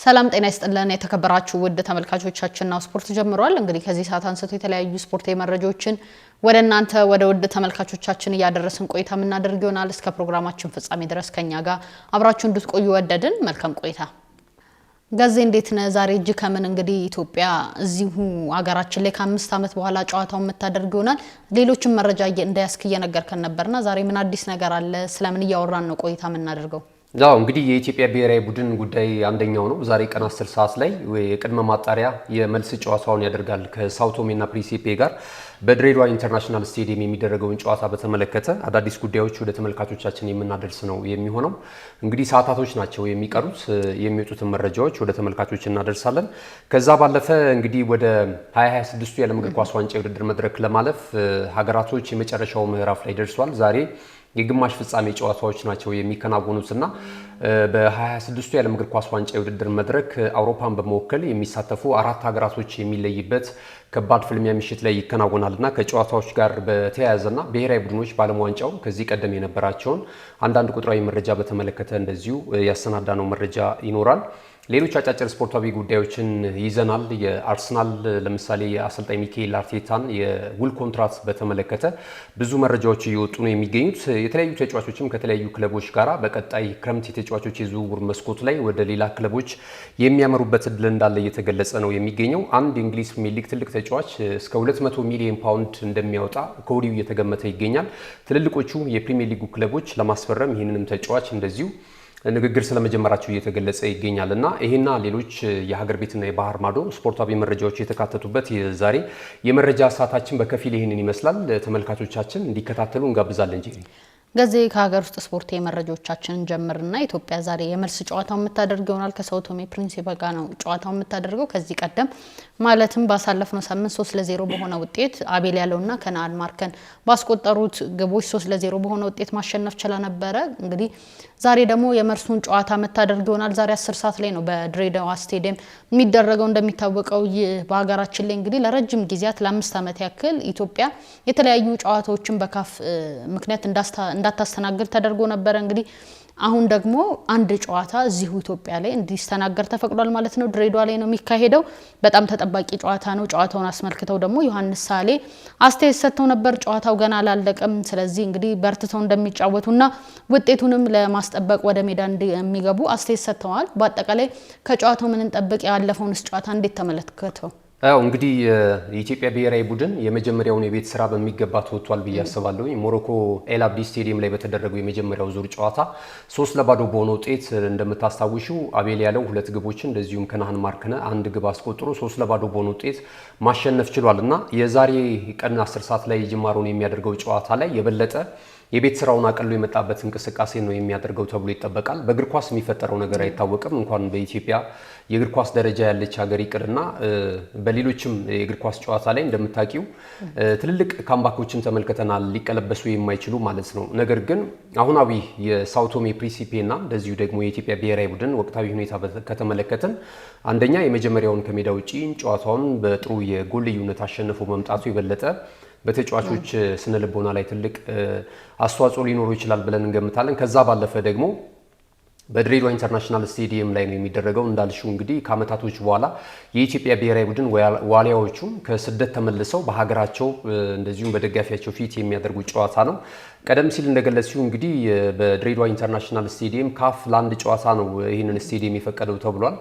ሰላም ጤና ይስጥልን የተከበራችሁ ውድ ተመልካቾቻችንና ስፖርት ጀምሯል። እንግዲህ ከዚህ ሰዓት አንስቶ የተለያዩ ስፖርታዊ መረጃዎችን ወደ እናንተ ወደ ውድ ተመልካቾቻችን እያደረስን ቆይታ የምናደርግ ይሆናል። እስከ ፕሮግራማችን ፍጻሜ ድረስ ከኛ ጋር አብራችሁ እንድትቆዩ ወደድን። መልካም ቆይታ። ጋዜ እንዴት ነህ? ዛሬ እጅ ከምን እንግዲህ ኢትዮጵያ እዚሁ ሀገራችን ላይ ከ5 ዓመት በኋላ ጨዋታውን የምታደርግ ይሆናል። ሌሎችም መረጃ እንዳያስክ እየነገርከን ነበርና ዛሬ ምን አዲስ ነገር አለ? ስለምን እያወራን ነው ቆይታ የምናደርገው? ያው እንግዲህ የኢትዮጵያ ብሔራዊ ቡድን ጉዳይ አንደኛው ነው። ዛሬ ቀን 10 ሰዓት ላይ የቅድመ ማጣሪያ የመልስ ጨዋታውን ያደርጋል ከሳኦ ቶሜና ፕሪንሲፔ ጋር በድሬዳዋ ኢንተርናሽናል ስቴዲየም የሚደረገውን ጨዋታ በተመለከተ አዳዲስ ጉዳዮች ወደ ተመልካቾቻችን የምናደርስ ነው የሚሆነው። እንግዲህ ሰዓታቶች ናቸው የሚቀሩት። የሚወጡትን መረጃዎች ወደ ተመልካቾች እናደርሳለን። ከዛ ባለፈ እንግዲህ ወደ 2026 የዓለም እግር ኳስ ዋንጫ የውድድር መድረክ ለማለፍ ሀገራቶች የመጨረሻው ምዕራፍ ላይ ደርሷል። ዛሬ የግማሽ ፍጻሜ ጨዋታዎች ናቸው የሚከናወኑትና በ2026 የዓለም እግር ኳስ ዋንጫ የውድድር መድረክ አውሮፓን በመወከል የሚሳተፉ 4 ሀገራቶች የሚለይበት ከባድ ፍልሚያ ምሽት ላይ ይከናወናልና ከጨዋታዎች ጋር በተያያዘና ብሔራዊ ቡድኖች በዓለም ዋንጫው ከዚህ ቀደም የነበራቸውን አንዳንድ ቁጥራዊ መረጃ በተመለከተ እንደዚሁ ያሰናዳነው መረጃ ይኖራል። ሌሎች አጫጭር ስፖርታዊ ጉዳዮችን ይዘናል። የአርሰናል ለምሳሌ የአሰልጣኝ ሚካኤል አርቴታን የውል ኮንትራት በተመለከተ ብዙ መረጃዎች እየወጡ ነው የሚገኙት። የተለያዩ ተጫዋቾችም ከተለያዩ ክለቦች ጋራ በቀጣይ ክረምት የተጫዋቾች የዝውውር መስኮት ላይ ወደ ሌላ ክለቦች የሚያመሩበት እድል እንዳለ እየተገለጸ ነው የሚገኘው። አንድ የእንግሊዝ ፕሪሚየር ሊግ ትልቅ ተጫዋች እስከ 200 ሚሊዮን ፓውንድ እንደሚያወጣ ከወዲሁ እየተገመተ ይገኛል። ትልልቆቹ የፕሪሚየር ሊጉ ክለቦች ለማስፈረም ይህንንም ተጫዋች እንደዚሁ ንግግር ስለመጀመራቸው እየተገለጸ ይገኛል እና ይሄና ሌሎች የሀገር ቤትና የባህር ማዶ ስፖርታዊ መረጃዎች የተካተቱበት ዛሬ የመረጃ ሰዓታችን በከፊል ይህንን ይመስላል። ተመልካቾቻችን እንዲከታተሉ እንጋብዛለን። ጄሪ ጋዜ ከሀገር ውስጥ ስፖርታዊ መረጃዎቻችንን ጀምርና ኢትዮጵያ ዛሬ የመልስ ጨዋታው የምታደርገው ይሆናል ከሳኦ ቶሜ ፕሪንሲፔ ጋር ነው ጨዋታው የምታደርገው። ከዚህ ቀደም ማለትም ባሳለፍነው ሳምንት 3-0 በሆነ ውጤት አቤል ያለውና ከነአን ማርከን ባስቆጠሩት ግቦች 3-0 በሆነ ውጤት ማሸነፍ ችላ ነበረ። እንግዲህ ዛሬ ደግሞ የመልሱን ጨዋታ የምታደርገው ይሆናል። ዛሬ 10 ሰዓት ላይ ነው በድሬዳዋ ስቴዲየም የሚደረገው። እንደሚታወቀው በሀገራችን ላይ እንግዲህ ለረጅም ጊዜያት ለ5 ዓመት ያክል ኢትዮጵያ የተለያዩ ጨዋታዎችን በካፍ ምክንያት እንዳታስተናግድ ተደርጎ ነበር። እንግዲህ አሁን ደግሞ አንድ ጨዋታ እዚሁ ኢትዮጵያ ላይ እንዲስተናገድ ተፈቅዷል ማለት ነው። ድሬዳዋ ላይ ነው የሚካሄደው። በጣም ተጠባቂ ጨዋታ ነው። ጨዋታውን አስመልክተው ደግሞ ዮሐንስ ሳሌ አስተያየት ሰጥተው ነበር። ጨዋታው ገና አላለቀም፣ ስለዚህ እንግዲህ በርትተው እንደሚጫወቱና ውጤቱንም ለማስጠበቅ ወደ ሜዳ እንደሚገቡ አስተያየት ሰጥተዋል። በአጠቃላይ ከጨዋታው ምን እንጠብቅ? ያለፈውንስ ጨዋታ እንዴት ተመለከተው? እንግዲህ የኢትዮጵያ ብሔራዊ ቡድን የመጀመሪያውን የቤት ስራ በሚገባ ተወጥቷል ብዬ አስባለሁ። ሞሮኮ ኤል አብዲ ስቴዲየም ላይ በተደረገው የመጀመሪያው ዙር ጨዋታ 3-0 በሆነ ውጤት እንደምታስታውሹ አቤል ያለው 2 ግቦችን እንደዚሁም ከነአን ማርከነ 1 ግብ አስቆጥሮ 3-0 በሆነ ውጤት ማሸነፍ ችሏል እና የዛሬ ቀን 10 ሰዓት ላይ ጅማሮን የሚያደርገው ጨዋታ ላይ የበለጠ የቤት ስራውን አቀሎ የመጣበት እንቅስቃሴ ነው የሚያደርገው ተብሎ ይጠበቃል። በእግር ኳስ የሚፈጠረው ነገር አይታወቅም። እንኳን በኢትዮጵያ የእግር ኳስ ደረጃ ያለች ሀገር ይቅርና በሌሎችም የእግር ኳስ ጨዋታ ላይ እንደምታውቂው ትልልቅ ካምባኮችን ተመልክተናል፣ ሊቀለበሱ የማይችሉ ማለት ነው። ነገር ግን አሁናዊ የሳኦ ቶሜ ፕሪንሲፔ እና እንደዚሁ ደግሞ የኢትዮጵያ ብሔራዊ ቡድን ወቅታዊ ሁኔታ ከተመለከትን አንደኛ የመጀመሪያውን ከሜዳ ውጪ ጨዋታውን በጥሩ የጎል ልዩነት አሸንፎ መምጣቱ የበለጠ በተጫዋቾች ስነ ልቦና ላይ ትልቅ አስተዋጽኦ ሊኖረው ይችላል ብለን እንገምታለን። ከዛ ባለፈ ደግሞ በድሬዳዋ ኢንተርናሽናል ስቴዲየም ላይ ነው የሚደረገው። እንዳልሽው እንግዲህ ከአመታቶች በኋላ የኢትዮጵያ ብሔራዊ ቡድን ዋሊያዎቹም ከስደት ተመልሰው በሀገራቸው እንደዚሁም በደጋፊያቸው ፊት የሚያደርጉ ጨዋታ ነው። ቀደም ሲል እንደገለጽሽው እንግዲህ በድሬዳዋ ኢንተርናሽናል ስቴዲየም ካፍ ለአንድ ጨዋታ ነው ይህንን ስቴዲየም የፈቀደው ተብሏል።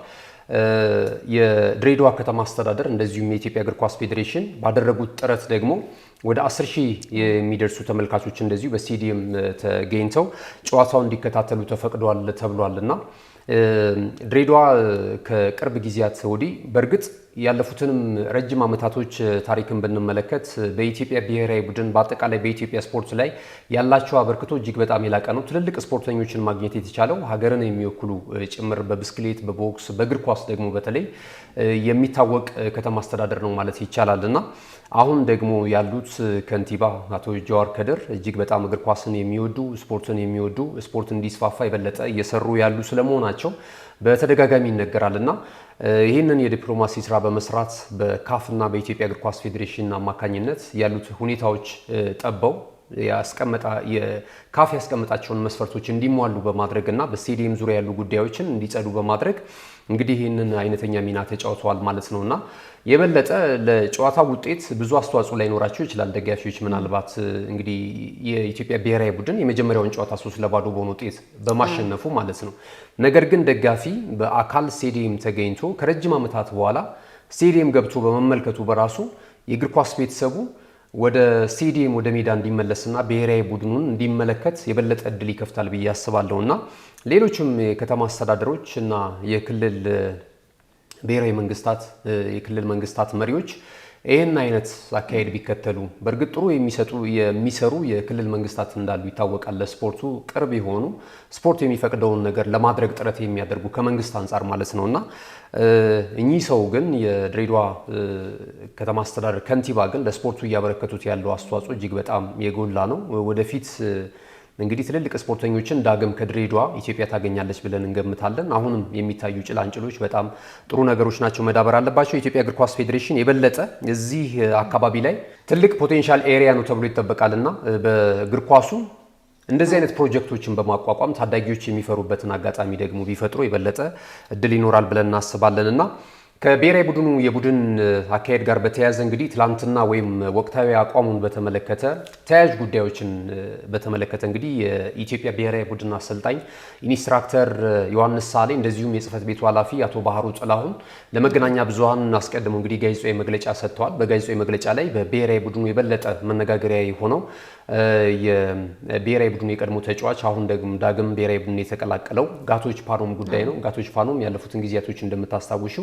የድሬዳዋ ከተማ አስተዳደር እንደዚሁም የኢትዮጵያ እግር ኳስ ፌዴሬሽን ባደረጉት ጥረት ደግሞ ወደ 10,000 የሚደርሱ ተመልካቾች እንደዚሁ በስቴዲየም ተገኝተው ጨዋታውን እንዲከታተሉ ተፈቅዷል ተብሏልና ድሬዳዋ ከቅርብ ጊዜያት ወዲህ በእርግጥ ያለፉትንም ረጅም ዓመታቶች ታሪክን ብንመለከት በኢትዮጵያ ብሔራዊ ቡድን በአጠቃላይ በኢትዮጵያ ስፖርት ላይ ያላቸው አበርክቶ እጅግ በጣም የላቀ ነው። ትልልቅ ስፖርተኞችን ማግኘት የተቻለው ሀገርን የሚወክሉ ጭምር በብስክሌት፣ በቦክስ፣ በእግር ኳስ ደግሞ በተለይ የሚታወቅ ከተማ አስተዳደር ነው ማለት ይቻላል እና አሁን ደግሞ ያሉት ከንቲባ አቶ ጃዋር ከድር እጅግ በጣም እግር ኳስን የሚወዱ ስፖርትን የሚወዱ ስፖርት እንዲስፋፋ የበለጠ እየሰሩ ያሉ ስለመሆናቸው በተደጋጋሚ ይነገራልና ይህንን የዲፕሎማሲ ስራ በመስራት በካፍና በኢትዮጵያ እግር ኳስ ፌዴሬሽን አማካኝነት ያሉት ሁኔታዎች ጠበው የካፍ ያስቀመጣቸውን መስፈርቶች እንዲሟሉ በማድረግና በስቴዲየም ዙሪያ ያሉ ጉዳዮችን እንዲጸዱ በማድረግ እንግዲህ ይህንን አይነተኛ ሚና ተጫውተዋል ማለት ነውና የበለጠ ለጨዋታ ውጤት ብዙ አስተዋጽኦ ላይኖራቸው ይችላል። ደጋፊዎች ምናልባት እንግዲህ የኢትዮጵያ ብሔራዊ ቡድን የመጀመሪያውን ጨዋታ 3-0 በሆነ ውጤት በማሸነፉ ማለት ነው። ነገር ግን ደጋፊ በአካል ስቴዲየም ተገኝቶ ከረጅም ዓመታት በኋላ ስቴዲየም ገብቶ በመመልከቱ በራሱ የእግር ኳስ ቤተሰቡ ወደ ስቴዲየም ወደ ሜዳ እንዲመለስና ብሔራዊ ቡድኑን እንዲመለከት የበለጠ እድል ይከፍታል ብዬ አስባለሁና ሌሎችም የከተማ አስተዳደሮች እና የክልል ብሔራዊ መንግስታት የክልል መንግስታት መሪዎች ይህን አይነት አካሄድ ቢከተሉ በእርግጥ ጥሩ የሚሰሩ የክልል መንግስታት እንዳሉ ይታወቃል። ለስፖርቱ ቅርብ የሆኑ ስፖርት የሚፈቅደውን ነገር ለማድረግ ጥረት የሚያደርጉ ከመንግስት አንጻር ማለት ነውና እኚህ ሰው ግን የድሬዳዋ ከተማ አስተዳደር ከንቲባ ግን ለስፖርቱ እያበረከቱት ያለው አስተዋጽኦ እጅግ በጣም የጎላ ነው። ወደፊት እንግዲህ ትልልቅ ስፖርተኞችን ዳግም ከድሬዳዋ ኢትዮጵያ ታገኛለች ብለን እንገምታለን። አሁንም የሚታዩ ጭላንጭሎች በጣም ጥሩ ነገሮች ናቸው፣ መዳበር አለባቸው። የኢትዮጵያ እግር ኳስ ፌዴሬሽን የበለጠ እዚህ አካባቢ ላይ ትልቅ ፖቴንሻል ኤሪያ ነው ተብሎ ይጠበቃልና በእግር ኳሱ እንደዚህ አይነት ፕሮጀክቶችን በማቋቋም ታዳጊዎች የሚፈሩበትን አጋጣሚ ደግሞ ቢፈጥሩ የበለጠ እድል ይኖራል ብለን እናስባለንና ከብሔራዊ ቡድኑ የቡድን አካሄድ ጋር በተያያዘ እንግዲህ ትላንትና ወይም ወቅታዊ አቋሙን በተመለከተ ተያያዥ ጉዳዮችን በተመለከተ እንግዲህ የኢትዮጵያ ብሔራዊ ቡድን አሰልጣኝ ኢንስትራክተር ዮሐንስ ሳሌ እንደዚሁም የጽህፈት ቤቱ ኃላፊ አቶ ባህሩ ጥላሁን ለመገናኛ ብዙሃን አስቀድመው እንግዲህ ጋዜጣዊ መግለጫ ሰጥተዋል። በጋዜጣዊ መግለጫ ላይ በብሔራዊ ቡድኑ የበለጠ መነጋገሪያ የሆነው የብሔራዊ ቡድኑ የቀድሞ ተጫዋች አሁን ዳግም ብሔራዊ ቡድን የተቀላቀለው ጋቶች ፓኖም ጉዳይ ነው። ጋቶች ፓኖም ያለፉትን ጊዜያቶች እንደምታስታውሹ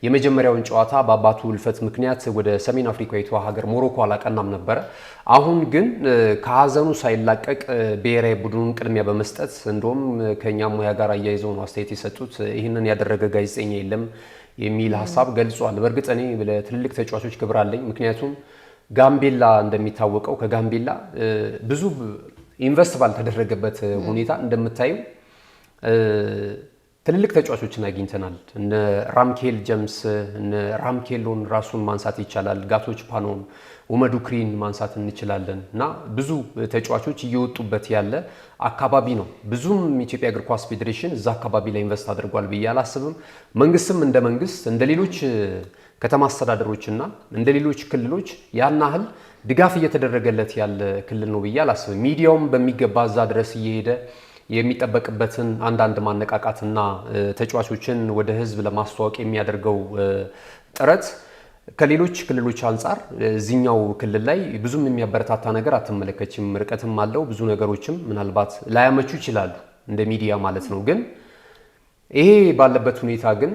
የመጀመሪያውን ጨዋታ በአባቱ ሕልፈት ምክንያት ወደ ሰሜን አፍሪካዊቷ ሀገር ሞሮኮ አላቀናም ነበረ። አሁን ግን ከሀዘኑ ሳይላቀቅ ብሔራዊ ቡድኑን ቅድሚያ በመስጠት እንደውም ከኛ ሙያ ጋር አያይዘው ነው አስተያየት የሰጡት። ይህንን ያደረገ ጋዜጠኛ የለም የሚል ሀሳብ ገልጿል። በእርግጥ እኔ ለትልልቅ ተጫዋቾች ክብር አለኝ። ምክንያቱም ጋምቤላ እንደሚታወቀው ከጋምቤላ ብዙ ኢንቨስት ባልተደረገበት ሁኔታ እንደምታዩ ትልልቅ ተጫዋቾችን አግኝተናል። እነ ራምኬል ጀምስ እነ ራምኬሎን ራሱን ማንሳት ይቻላል። ጋቶች ፓኖን ኡመዱ ክሪን ማንሳት እንችላለን እና ብዙ ተጫዋቾች እየወጡበት ያለ አካባቢ ነው። ብዙም የኢትዮጵያ እግር ኳስ ፌዴሬሽን እዛ አካባቢ ላይ ኢንቨስት አድርጓል ብዬ አላስብም። መንግስትም እንደ መንግስት እንደ ሌሎች ከተማ አስተዳደሮችና እንደ ሌሎች ክልሎች ያን ያህል ድጋፍ እየተደረገለት ያለ ክልል ነው ብዬ አላስብም። ሚዲያውም በሚገባ እዛ ድረስ እየሄደ የሚጠበቅበትን አንዳንድ ማነቃቃትና ተጫዋቾችን ወደ ህዝብ ለማስተዋወቅ የሚያደርገው ጥረት ከሌሎች ክልሎች አንጻር እዚህኛው ክልል ላይ ብዙም የሚያበረታታ ነገር አትመለከችም። ርቀትም አለው፣ ብዙ ነገሮችም ምናልባት ላያመቹ ይችላሉ እንደ ሚዲያ ማለት ነው። ግን ይሄ ባለበት ሁኔታ ግን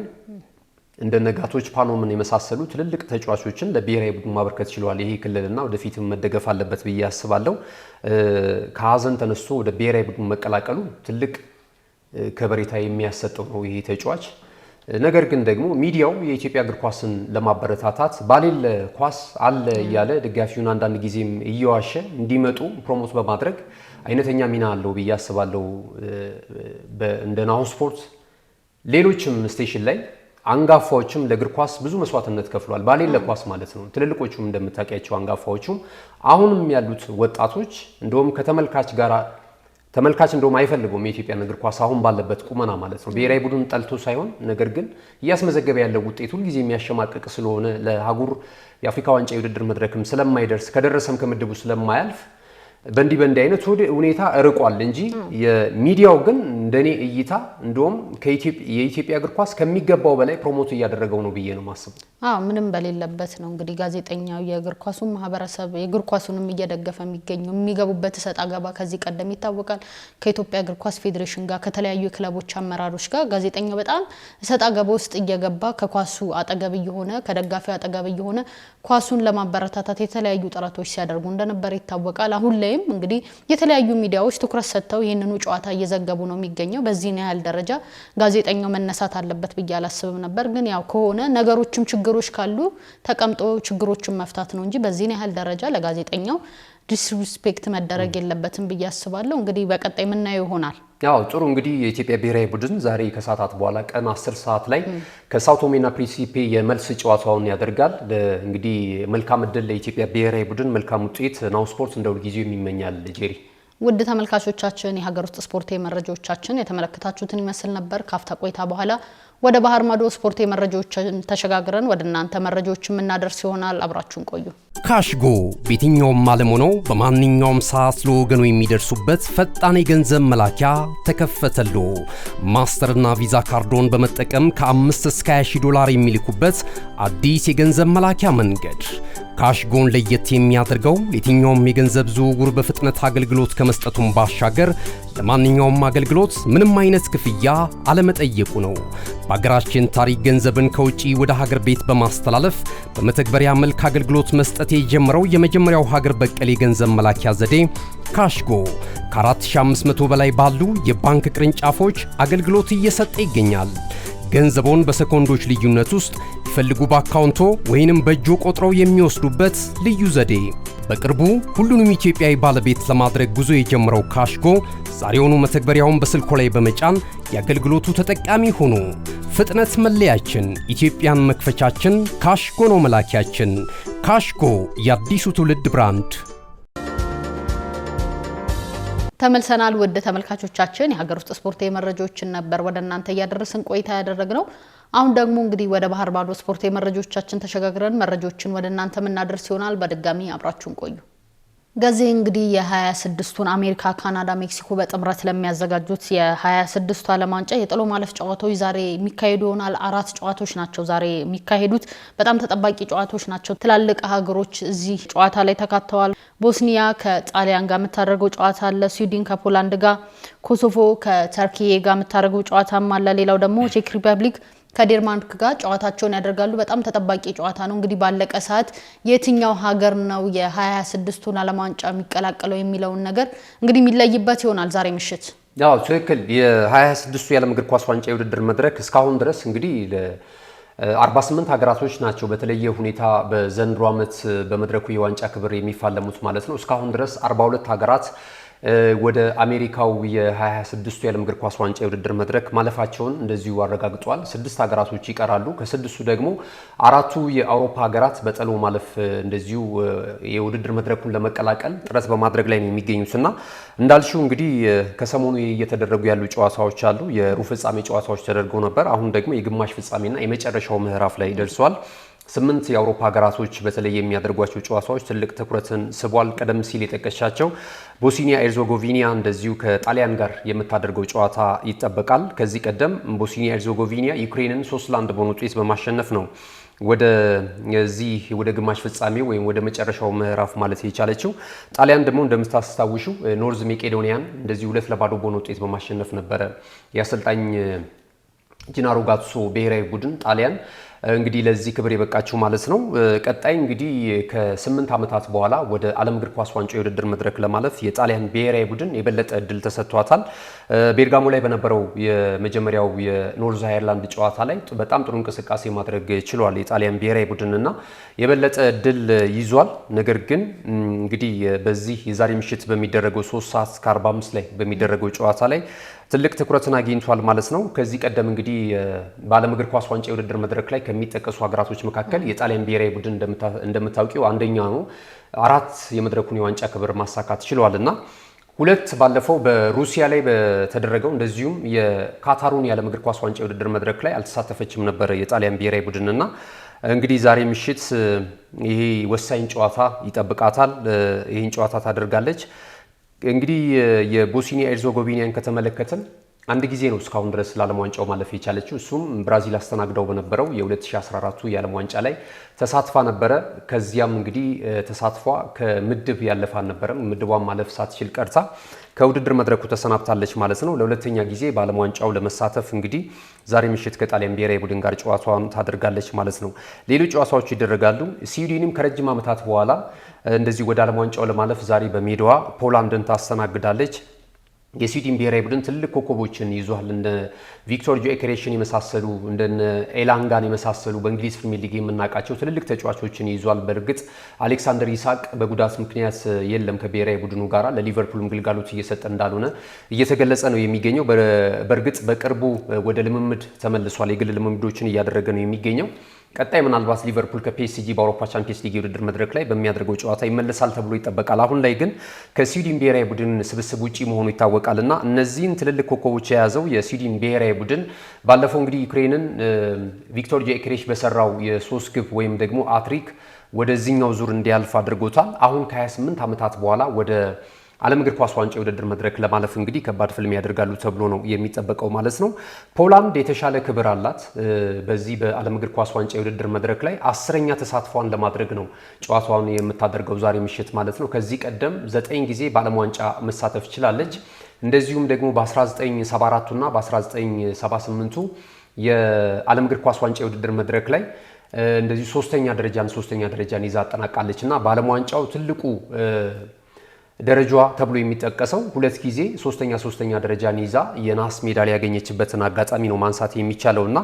እንደነ ጋቶች ፓኖምን የመሳሰሉ ትልልቅ ተጫዋቾችን ለብሔራዊ ቡድኑ ማበርከት ችለዋል። ይሄ ክልልና ወደፊትም መደገፍ አለበት ብዬ አስባለሁ። ከሀዘን ተነስቶ ወደ ብሔራዊ ቡድኑ መቀላቀሉ ትልቅ ከበሬታ የሚያሰጠው ነው ይሄ ተጫዋች። ነገር ግን ደግሞ ሚዲያው የኢትዮጵያ እግር ኳስን ለማበረታታት ባሌለ ኳስ አለ እያለ ደጋፊውን አንዳንድ ጊዜም እየዋሸ እንዲመጡ ፕሮሞት በማድረግ አይነተኛ ሚና አለው ብዬ አስባለሁ። እንደ ናሁ ስፖርት ሌሎችም ስቴሽን ላይ አንጋፋዎችም ለእግር ኳስ ብዙ መስዋዕትነት ከፍሏል። ባሌለ ኳስ ማለት ነው። ትልልቆቹም እንደምታውቂያቸው አንጋፋዎቹም አሁንም ያሉት ወጣቶች እንደውም ከተመልካች ጋር ተመልካች እንደውም አይፈልገውም የኢትዮጵያን እግር ኳስ አሁን ባለበት ቁመና ማለት ነው። ብሔራዊ ቡድን ጠልቶ ሳይሆን ነገር ግን እያስመዘገበ ያለው ውጤት ሁልጊዜ የሚያሸማቅቅ ስለሆነ ለአህጉር የአፍሪካ ዋንጫ የውድድር መድረክም ስለማይደርስ ከደረሰም ከምድቡ ስለማያልፍ በእንዲህ አይነት ሁኔታ እርቋል እንጂ የሚዲያው ግን እንደኔ እይታ እንደውም የኢትዮጵያ እግር ኳስ ከሚገባው በላይ ፕሮሞት እያደረገው ነው ብዬ ነው ማስበው። ምንም በሌለበት ነው እንግዲህ ጋዜጠኛው የእግር ኳሱን ማህበረሰብ የእግር ኳሱንም እየደገፈ የሚገኘው። የሚገቡበት ሰጣ ገባ ከዚህ ቀደም ይታወቃል። ከኢትዮጵያ እግር ኳስ ፌዴሬሽን ጋር ከተለያዩ የክለቦች አመራሮች ጋር ጋዜጠኛው በጣም ሰጣ ገባ ውስጥ እየገባ ከኳሱ አጠገብ እየሆነ ከደጋፊው አጠገብ እየሆነ ኳሱን ለማበረታታት የተለያዩ ጥረቶች ሲያደርጉ እንደነበር ይታወቃል። አሁን ላይ እንግዲህ የተለያዩ ሚዲያዎች ትኩረት ሰጥተው ይህንኑ ጨዋታ እየዘገቡ ነው የሚገኘው። በዚህ ያህል ደረጃ ጋዜጠኛው መነሳት አለበት ብዬ አላስብም ነበር። ግን ያው ከሆነ ነገሮችም ችግሮች ካሉ ተቀምጦ ችግሮችን መፍታት ነው እንጂ በዚህ ያህል ደረጃ ለጋዜጠኛው ዲስሪስፔክት መደረግ የለበትም ብዬ አስባለሁ። እንግዲህ በቀጣይ ምን ነው ይሆናል። ያው ጥሩ እንግዲህ የኢትዮጵያ ብሔራዊ ቡድን ዛሬ ከሰዓታት በኋላ ቀን 10 ሰዓት ላይ ከሳኦ ቶሜና ፕሪንሲፔ የመልስ ጨዋታውን ያደርጋል። እንግዲህ መልካም እድል ለኢትዮጵያ ብሔራዊ ቡድን፣ መልካም ውጤት። ናሁ ስፖርት እንደው ጊዜው የሚመኛል። ጄሪ ውድ ተመልካቾቻችን የሀገር ውስጥ ስፖርታዊ መረጃዎቻችን የተመለከታችሁትን ይመስል ነበር። ካፍታ ቆይታ በኋላ ወደ ባህር ማዶ ስፖርታዊ መረጃዎችን ተሸጋግረን ወደ እናንተ መረጃዎችን የምናደርስ ይሆናል። አብራችሁን ቆዩ። ካሽጎ በየትኛውም ዓለም ሆነው በማንኛውም ሰዓት ለወገኑ የሚደርሱበት ፈጣን የገንዘብ መላኪያ ተከፈተሎ። ማስተርና ቪዛ ካርዶን በመጠቀም ከ5 እስከ 20 ዶላር የሚልኩበት አዲስ የገንዘብ መላኪያ መንገድ። ካሽጎን ለየት የሚያደርገው የትኛውም የገንዘብ ዝውውር በፍጥነት አገልግሎት ከመስጠቱም ባሻገር ለማንኛውም አገልግሎት ምንም አይነት ክፍያ አለመጠየቁ ነው። በሀገራችን ታሪክ ገንዘብን ከውጪ ወደ ሀገር ቤት በማስተላለፍ በመተግበሪያ መልክ አገልግሎት መስጠት የጀመረው የመጀመሪያው ሀገር በቀል የገንዘብ መላኪያ ዘዴ ካሽጎ ከ4500 በላይ ባሉ የባንክ ቅርንጫፎች አገልግሎት እየሰጠ ይገኛል። ገንዘቦን በሰኮንዶች ልዩነት ውስጥ ይፈልጉ በአካውንቶ ወይንም በእጆ ቆጥረው የሚወስዱበት ልዩ ዘዴ። በቅርቡ ሁሉንም ኢትዮጵያዊ ባለቤት ለማድረግ ጉዞ የጀመረው ካሽጎ ዛሬውኑ መተግበሪያውን በስልኮ ላይ በመጫን የአገልግሎቱ ተጠቃሚ ሆኑ። ፍጥነት መለያችን፣ ኢትዮጵያን መክፈቻችን፣ ካሽጎ ነው መላኪያችን። ካሽጎ የአዲሱ ትውልድ ብራንድ። ተመልሰናል። ውድ ተመልካቾቻችን የሀገር ውስጥ ስፖርታዊ መረጃዎችን ነበር ወደ እናንተ እያደረስን ቆይታ ያደረግነው። አሁን ደግሞ እንግዲህ ወደ ባህር ማዶ ስፖርታዊ መረጃዎቻችን ተሸጋግረን መረጃዎችን ወደ እናንተ የምናደርስ ይሆናል። በድጋሚ አብራችሁን ቆዩ። ገዜ እንግዲህ የ26ቱን አሜሪካ፣ ካናዳ፣ ሜክሲኮ በጥምረት ለሚያዘጋጁት የ26ቱ ዓለም ዋንጫ የጥሎ ማለፍ ጨዋታዎች ዛሬ የሚካሄዱ ይሆናል። 4 ጨዋታዎች ናቸው ዛሬ የሚካሄዱት። በጣም ተጠባቂ ጨዋታዎች ናቸው። ትላልቅ ሀገሮች እዚህ ጨዋታ ላይ ተካተዋል። ቦስኒያ ከጣሊያን ጋር የምታደርገው ጨዋታ አለ። ስዊድን ከፖላንድ ጋር፣ ኮሶቮ ከተርኪ ጋር የምታደርገው ጨዋታም አለ። ሌላው ደግሞ ቼክ ሪፐብሊክ ከዴንማርክ ጋር ጨዋታቸውን ያደርጋሉ። በጣም ተጠባቂ ጨዋታ ነው። እንግዲህ ባለቀ ሰዓት የትኛው ሀገር ነው የ26ቱን ዓለም ዋንጫ የሚቀላቀለው የሚለውን ነገር እንግዲህ የሚለይበት ይሆናል ዛሬ ምሽት። ያው ትክክል። የ26ቱ የዓለም እግር ኳስ ዋንጫ የውድድር መድረክ እስካሁን ድረስ እንግዲህ 48 ሀገራቶች ናቸው በተለየ ሁኔታ በዘንድሮ ዓመት በመድረኩ የዋንጫ ክብር የሚፋለሙት ማለት ነው። እስካሁን ድረስ 42 ሀገራት ወደ አሜሪካው የ26ቱ የዓለም እግር ኳስ ዋንጫ የውድድር መድረክ ማለፋቸውን እንደዚሁ አረጋግጧል። 6 ሀገራቶች ይቀራሉ። ከ6ቱ ደግሞ 4ቱ የአውሮፓ ሀገራት በጥሎ ማለፍ እንደዚሁ የውድድር መድረኩን ለመቀላቀል ጥረት በማድረግ ላይ ነው የሚገኙትና እንዳልሽው እንግዲህ ከሰሞኑ እየተደረጉ ያሉ ጨዋታዎች አሉ። የሩብ ፍጻሜ ጨዋታዎች ተደርገው ነበር። አሁን ደግሞ የግማሽ ፍጻሜና የመጨረሻው ምዕራፍ ላይ ደርሷል። 8 የአውሮፓ ሀገራቶች በተለይ የሚያደርጓቸው ጨዋታዎች ትልቅ ትኩረትን ስቧል። ቀደም ሲል የጠቀሻቸው ቦስኒያ ኤርዞጎቪና እንደዚሁ ከጣሊያን ጋር የምታደርገው ጨዋታ ይጠበቃል። ከዚህ ቀደም ቦስኒያ ኤርዞጎቪና ዩክሬንን 3-1 በሆነ ውጤት በማሸነፍ ነው ወደ ግማሽ ፍጻሜ ወይም ወደ መጨረሻው ምዕራፍ ማለት የቻለችው። ጣሊያን ደግሞ እንደምታስታውሹ ኖርዝ ሜቄዶኒያን እንደዚሁ 2-0 በሆነ ውጤት በማሸነፍ ነበረ የአሰልጣኝ ጂናሮ ጋቱሶ ብሔራዊ ቡድን ጣሊያን እንግዲህ ለዚህ ክብር የበቃቸው ማለት ነው። ቀጣይ እንግዲህ ከ8 ዓመታት በኋላ ወደ ዓለም እግር ኳስ ዋንጫ የውድድር መድረክ ለማለፍ የጣሊያን ብሔራዊ ቡድን የበለጠ እድል ተሰጥቷታል። ቤርጋሞ ላይ በነበረው የመጀመሪያው የኖርዝ አየርላንድ ጨዋታ ላይ በጣም ጥሩ እንቅስቃሴ ማድረግ ችሏል የጣሊያን ብሔራዊ ቡድንና የበለጠ እድል ይዟል። ነገር ግን እንግዲህ በዚህ የዛሬ ምሽት በሚደረገው 3:45 ላይ በሚደረገው ጨዋታ ላይ ትልቅ ትኩረትን አግኝቷል ማለት ነው። ከዚህ ቀደም እንግዲህ በዓለም እግር ኳስ ዋንጫ የውድድር መድረክ ላይ ከሚጠቀሱ ሀገራቶች መካከል የጣሊያን ብሔራዊ ቡድን እንደምታውቂው አንደኛ ነው። 4 የመድረኩን የዋንጫ ክብር ማሳካት ችሏልና 2 ባለፈው በሩሲያ ላይ በተደረገው እንደዚሁም የካታሩን የዓለም እግር ኳስ ዋንጫ የውድድር መድረክ ላይ አልተሳተፈችም ነበር የጣሊያን ብሔራዊ ቡድንና እንግዲህ ዛሬ ምሽት ይሄ ወሳኝ ጨዋታ ይጠብቃታል። ይህን ጨዋታ ታደርጋለች። እንግዲህ የቦስኒያ ኤርዞጎቪናን ከተመለከትን አንድ ጊዜ ነው እስካሁን ድረስ ለዓለም ዋንጫው ማለፍ የቻለችው። እሱም ብራዚል አስተናግደው በነበረው የ2014 የዓለም ዋንጫ ላይ ተሳትፋ ነበረ። ከዚያም እንግዲህ ተሳትፏ ከምድብ ያለፈ አልነበረም። ምድቧን ማለፍ ሳትችል ቀርታ ከውድድር መድረኩ ተሰናብታለች ማለት ነው። ለሁለተኛ ጊዜ በዓለም ዋንጫው ለመሳተፍ እንግዲህ ዛሬ ምሽት ከጣሊያን ብሔራዊ ቡድን ጋር ጨዋታዋን ታደርጋለች ማለት ነው። ሌሎች ጨዋታዎች ይደረጋሉ። ስዊድንም ከረጅም ዓመታት በኋላ እንደዚህ ወደ ዓለም ዋንጫው ለማለፍ ዛሬ በሜዳዋ ፖላንድን ታስተናግዳለች። የስዊድን ብሔራዊ ቡድን ትልቅ ኮከቦችን ይዟል። እንደ ቪክቶር ጆኬሬሽን የመሳሰሉ እንደ ኤላንጋን የመሳሰሉ በእንግሊዝ ፕሪሚየር ሊግ የምናውቃቸው ትልልቅ ተጫዋቾችን ይዟል። በእርግጥ አሌክሳንደር ኢሳቅ በጉዳት ምክንያት የለም ከብሔራዊ ቡድኑ ጋር ለሊቨርፑልም ግልጋሎት እየሰጠ እንዳልሆነ እየተገለጸ ነው የሚገኘው። በእርግጥ በቅርቡ ወደ ልምምድ ተመልሷል። የግል ልምምዶችን እያደረገ ነው የሚገኘው። ቀጣይ ምናልባት ሊቨርፑል ከፒኤስጂ በአውሮፓ ቻምፒየንስ ሊግ የውድድር መድረክ ላይ በሚያደርገው ጨዋታ ይመለሳል ተብሎ ይጠበቃል። አሁን ላይ ግን ከስዊድን ብሔራዊ ቡድን ስብስብ ውጪ መሆኑ ይታወቃል እና እነዚህን ትልልቅ ኮከቦች የያዘው የስዊድን ብሔራዊ ቡድን ባለፈው እንግዲህ ዩክሬንን ቪክቶር ጆኬሬሽ በሰራው የ3 ግብ ወይም ደግሞ አትሪክ ወደዚህኛው ዙር እንዲያልፍ አድርጎታል። አሁን ከ28 ዓመታት በኋላ ወደ ዓለም እግር ኳስ ዋንጫ የውድድር መድረክ ለማለፍ እንግዲህ ከባድ ፍልም ያደርጋሉ ተብሎ ነው የሚጠበቀው ማለት ነው። ፖላንድ የተሻለ ክብር አላት። በዚህ በዓለም እግር ኳስ ዋንጫ የውድድር መድረክ ላይ 10ኛ ተሳትፏን ለማድረግ ነው ጨዋታውን የምታደርገው ዛሬ ምሽት ማለት ነው። ከዚህ ቀደም 9 ጊዜ በዓለም ዋንጫ መሳተፍ ችላለች። እንደዚሁም ደግሞ በ1974 እና በ1978 የዓለም እግር ኳስ ዋንጫ የውድድር መድረክ ላይ እንደዚሁ ሶስተኛ ደረጃን ይዛ አጠናቃለች እና በዓለም ዋንጫው ትልቁ ደረጃዋ ተብሎ የሚጠቀሰው 2 ጊዜ ሶስተኛ ደረጃን ይዛ የናስ ሜዳሊያ ያገኘችበትን አጋጣሚ ነው ማንሳት የሚቻለው እና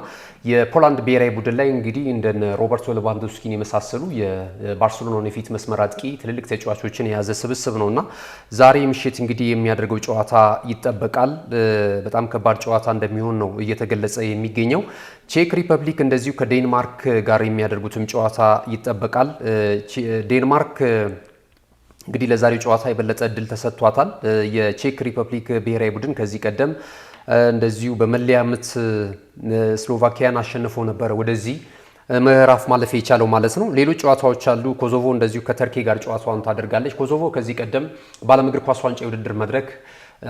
የፖላንድ ብሔራዊ ቡድን ላይ እንግዲህ እንደነ ሮበርቶ ሌቫንዶስኪን የመሳሰሉ የባርሴሎናን የፊት መስመር አጥቂ ትልልቅ ተጫዋቾችን የያዘ ስብስብ ነውና ዛሬ ምሽት እንግዲህ የሚያደርገው ጨዋታ ይጠበቃል። በጣም ከባድ ጨዋታ እንደሚሆን ነው እየተገለጸ የሚገኘው። ቼክ ሪፐብሊክ እንደዚሁ ከዴንማርክ ጋር የሚያደርጉትም ጨዋታ ይጠበቃል። ዴንማርክ እንግዲህ ለዛሬው ጨዋታ የበለጠ እድል ተሰጥቷታል። የቼክ ሪፐብሊክ ብሔራዊ ቡድን ከዚህ ቀደም እንደዚሁ በመለያ ምት ስሎቫኪያን አሸንፎ ነበረ ወደዚህ ምዕራፍ ማለፍ የቻለው ማለት ነው። ሌሎች ጨዋታዎች አሉ። ኮሶቮ እንደዚሁ ከተርኪ ጋር ጨዋታዋን ታደርጋለች። ኮሶቮ ከዚህ ቀደም በዓለም እግር ኳስ ዋንጫ የውድድር መድረክ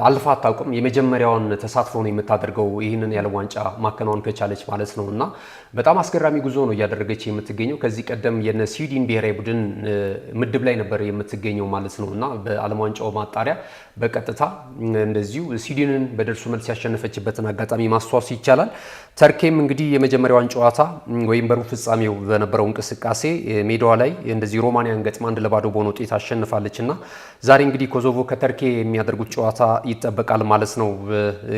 አልፋ አታውቅም። የመጀመሪያውን ተሳትፎ ነው የምታደርገው ይህንን የዓለም ዋንጫ ማከናወን ከቻለች ማለት ነው እና በጣም አስገራሚ ጉዞ ነው እያደረገች የምትገኘው። ከዚህ ቀደም የነ ስዊድን ብሔራዊ ቡድን ምድብ ላይ ነበር የምትገኘው ማለት ነው እና በዓለም ዋንጫው ማጣሪያ በቀጥታ እንደዚሁ ስዊድንን በደርሶ መልስ ያሸነፈችበትን አጋጣሚ ማስታወስ ይቻላል። ተርኬም እንግዲህ የመጀመሪያዋን ጨዋታ ወይም በሩብ ፍጻሜው በነበረው እንቅስቃሴ ሜዳዋ ላይ እንደዚህ ሮማኒያን ገጥማ 1-0 በሆነ ውጤት አሸንፋለች እና ዛሬ እንግዲህ ኮሶቮ ከተርኬ የሚያደርጉት ጨዋታ ይጠበቃል ማለት ነው።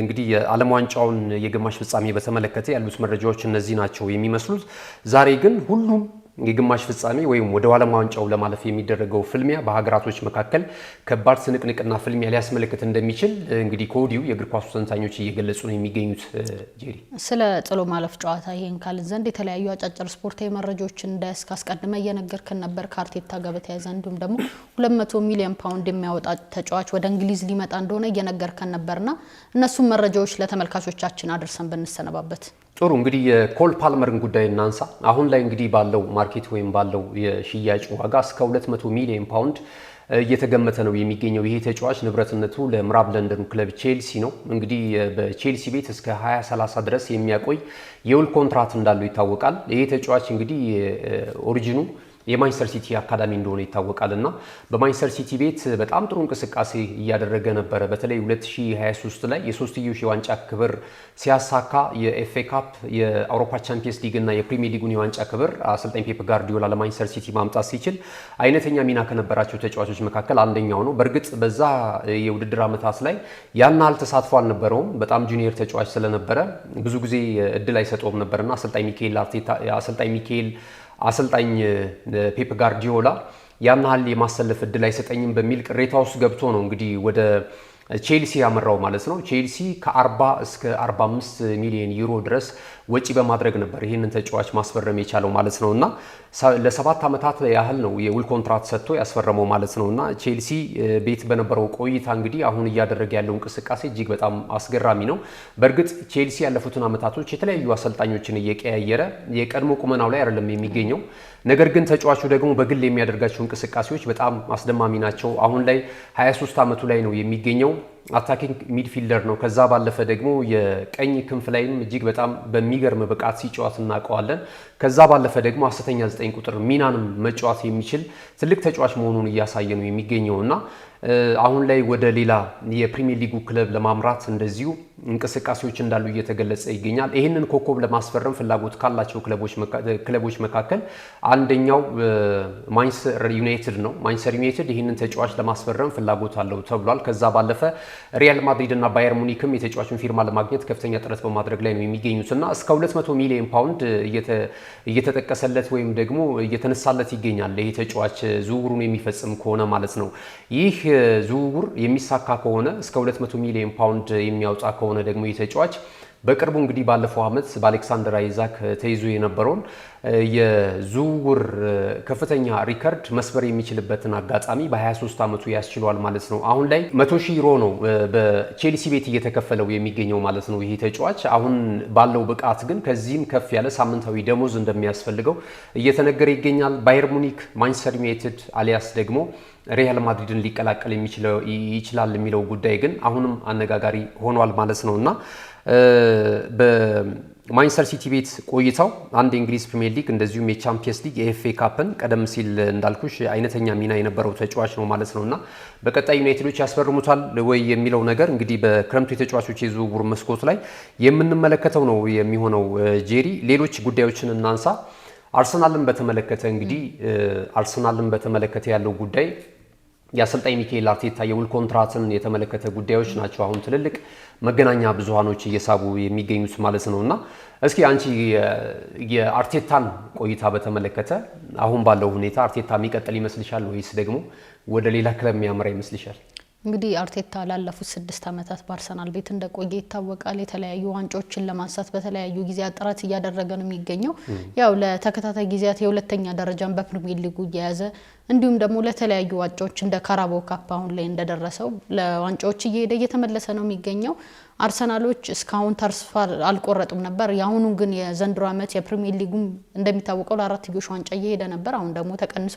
እንግዲህ የዓለም ዋንጫውን የግማሽ ፍጻሜ በተመለከተ ያሉት መረጃዎች እነዚህ ናቸው የሚመስሉት። ዛሬ ግን ሁሉም የግማሽ ፍጻሜ ወይም ወደ ዓለም ዋንጫው ለማለፍ የሚደረገው ፍልሚያ በሀገራቶች መካከል ከባድ ስንቅንቅና ፍልሚያ ሊያስመለክት እንደሚችል እንግዲህ ከወዲሁ የእግር ኳሱ ተንታኞች እየገለጹ ነው የሚገኙት። ጄሪ፣ ስለ ጥሎ ማለፍ ጨዋታ ይሄን ካልን ዘንድ የተለያዩ አጫጭር ስፖርታዊ መረጃዎችን እንዳስቀድመ እየነገርከን ነበር ከአርቴታ ጋር በተያያዘ እንዲሁም ደግሞ 200 ሚሊዮን ፓውንድ የሚያወጣ ተጫዋች ወደ እንግሊዝ ሊመጣ እንደሆነ እየነገርከን ነበርና እነሱም መረጃዎች ለተመልካቾቻችን አድርሰን ብንሰነባበት ጥሩ። እንግዲህ የኮል ፓልመርን ጉዳይ እናንሳ። አሁን ላይ እንግዲህ ባለው ማርኬት ወይም ባለው የሽያጭ ዋጋ እስከ 200 ሚሊዮን ፓውንድ እየተገመተ ነው የሚገኘው። ይሄ ተጫዋች ንብረትነቱ ለምዕራብ ለንደኑ ክለብ ቼልሲ ነው። እንግዲህ በቼልሲ ቤት እስከ 2030 ድረስ የሚያቆይ የውል ኮንትራት እንዳለው ይታወቃል። ይሄ ተጫዋች እንግዲህ ኦሪጂኑ የማንቸስተር ሲቲ አካዳሚ እንደሆነ ይታወቃል እና በማንቸስተር ሲቲ ቤት በጣም ጥሩ እንቅስቃሴ እያደረገ ነበረ። በተለይ 2023 ላይ የሶስትዮሽ የዋንጫ ክብር ሲያሳካ የኤፍኤ ካፕ፣ የአውሮፓ ቻምፒየንስ ሊግ እና የፕሪሚየር ሊጉን የዋንጫ ክብር አሰልጣኝ ፔፕ ጋርዲዮላ ለማንቸስተር ሲቲ ማምጣት ሲችል አይነተኛ ሚና ከነበራቸው ተጫዋቾች መካከል አንደኛው ነው። በእርግጥ በዛ የውድድር ዓመታት ላይ ያን ያህል ተሳትፎ አልነበረውም። በጣም ጁኒየር ተጫዋች ስለነበረ ብዙ ጊዜ እድል አይሰጠውም ነበርና አሰልጣኝ ፔፕ ጋርዲዮላ ያን ያህል የማሰለፍ እድል አይሰጠኝም በሚል ቅሬታ ውስጥ ገብቶ ነው እንግዲህ ወደ ቼልሲ ያመራው ማለት ነው። ቼልሲ ከ40 እስከ 45 ሚሊዮን ዩሮ ድረስ ወጪ በማድረግ ነበር ይህንን ተጫዋች ማስፈረም የቻለው ማለት ነው እና ለ7 ዓመታት ያህል ነው የውል ኮንትራት ሰጥቶ ያስፈረመው ማለት ነው እና ቼልሲ ቤት በነበረው ቆይታ እንግዲህ አሁን እያደረገ ያለው እንቅስቃሴ እጅግ በጣም አስገራሚ ነው። በእርግጥ ቼልሲ ያለፉትን ዓመታቶች የተለያዩ አሰልጣኞችን እየቀያየረ የቀድሞ ቁመናው ላይ አይደለም የሚገኘው። ነገር ግን ተጫዋቹ ደግሞ በግል የሚያደርጋቸው እንቅስቃሴዎች በጣም አስደማሚ ናቸው። አሁን ላይ 23 ዓመቱ ላይ ነው የሚገኘው። አታኪንግ ሚድፊልደር ነው። ከዛ ባለፈ ደግሞ የቀኝ ክንፍ ላይም እጅግ በጣም በሚገርም ብቃት ሲጫወት እናውቀዋለን። ከዛ ባለፈ ደግሞ ሐሰተኛ 9 ቁጥር ሚናንም መጫወት የሚችል ትልቅ ተጫዋች መሆኑን እያሳየ ነው የሚገኘው እና አሁን ላይ ወደ ሌላ የፕሪሚየር ሊጉ ክለብ ለማምራት እንደዚሁ እንቅስቃሴዎች እንዳሉ እየተገለጸ ይገኛል። ይህንን ኮከብ ለማስፈረም ፍላጎት ካላቸው ክለቦች መካከል አንደኛው ማንቸስተር ዩናይትድ ነው። ማንቸስተር ዩናይትድ ይህንን ተጫዋች ለማስፈረም ፍላጎት አለው ተብሏል። ከዛ ባለፈ ሪያል ማድሪድ እና ባየር ሙኒክም የተጫዋቹን ፊርማ ለማግኘት ከፍተኛ ጥረት በማድረግ ላይ ነው የሚገኙትና እስከ 200 ሚሊዮን ፓውንድ እየተጠቀሰለት ወይም ደግሞ እየተነሳለት ይገኛል። ይሄ ተጫዋች ዝውውሩን የሚፈጽም ከሆነ ማለት ነው። ይህ ዝውውር የሚሳካ ከሆነ እስከ 200 ሚሊዮን ፓውንድ የሚያወጣ ከሆነ ደግሞ ይህ ተጫዋች በቅርቡ እንግዲህ ባለፈው ዓመት በአሌክሳንደር አይዛክ ተይዞ የነበረውን የዝውውር ከፍተኛ ሪከርድ መስበር የሚችልበትን አጋጣሚ በ23 ዓመቱ ያስችሏል ማለት ነው። አሁን ላይ 100,000 ዩሮ ነው በቼልሲ ቤት እየተከፈለው የሚገኘው ማለት ነው። ይሄ ተጫዋች አሁን ባለው ብቃት ግን ከዚህም ከፍ ያለ ሳምንታዊ ደሞዝ እንደሚያስፈልገው እየተነገረ ይገኛል። ባየር ሙኒክ፣ ማንቸስተር ዩናይትድ አሊያስ ደግሞ ሪያል ማድሪድን ሊቀላቀል ይችላል የሚለው ጉዳይ ግን አሁንም አነጋጋሪ ሆኗል ማለት ነውና በማንቸስተር ሲቲ ቤት ቆይታው አንድ የእንግሊዝ ፕሪሚየር ሊግ እንደዚሁም የቻምፒየንስ ሊግ የኤፍኤ ካፕን ቀደም ሲል እንዳልኩሽ አይነተኛ ሚና የነበረው ተጫዋች ነው ማለት ነውና በቀጣይ ዩናይትዶች ያስፈርሙታል ወይ የሚለው ነገር እንግዲህ በክረምቱ የተጫዋቾች የዝውውር መስኮት ላይ የምንመለከተው ነው የሚሆነው። ጄሪ፣ ሌሎች ጉዳዮችን እናንሳ። አርሰናልን በተመለከተ እንግዲህ አርሰናልን በተመለከተ ያለው ጉዳይ የአሰልጣኝ ሚካኤል አርቴታ የውል ኮንትራትን የተመለከተ ጉዳዮች ናቸው አሁን ትልልቅ መገናኛ ብዙሃኖች እየሳቡ የሚገኙት ማለት ነውና እስኪ አንቺ የአርቴታን ቆይታ በተመለከተ አሁን ባለው ሁኔታ አርቴታ የሚቀጥል ይመስልሻል ወይስ ደግሞ ወደ ሌላ ክለብ የሚያመራ ይመስልሻል? እንግዲህ አርቴታ ላለፉት 6 ዓመታት በአርሰናል ቤት እንደቆየ ይታወቃል። የተለያዩ ዋንጫዎችን ለማንሳት በተለያዩ ጊዜያት ጥረት እያደረገ ነው የሚገኘው። ያው ለተከታታይ ጊዜያት የሁለተኛ ደረጃን በፕሪሚየር ሊጉ እየያዘ እንዲሁም ደግሞ ለተለያዩ ዋንጫዎች እንደ ካራባኦ ካፕ አሁን ላይ እንደደረሰው ለዋንጫዎች እየሄደ እየተመለሰ ነው የሚገኘው። አርሰናሎች እስካሁን ተስፋ አልቆረጡም ነበር። ያሁኑ ግን የዘንድሮ ዓመት የፕሪሚየር ሊጉም እንደሚታወቀው ለአራትዮሽ ዋንጫ እየሄደ ነበር። አሁን ደግሞ ተቀንሶ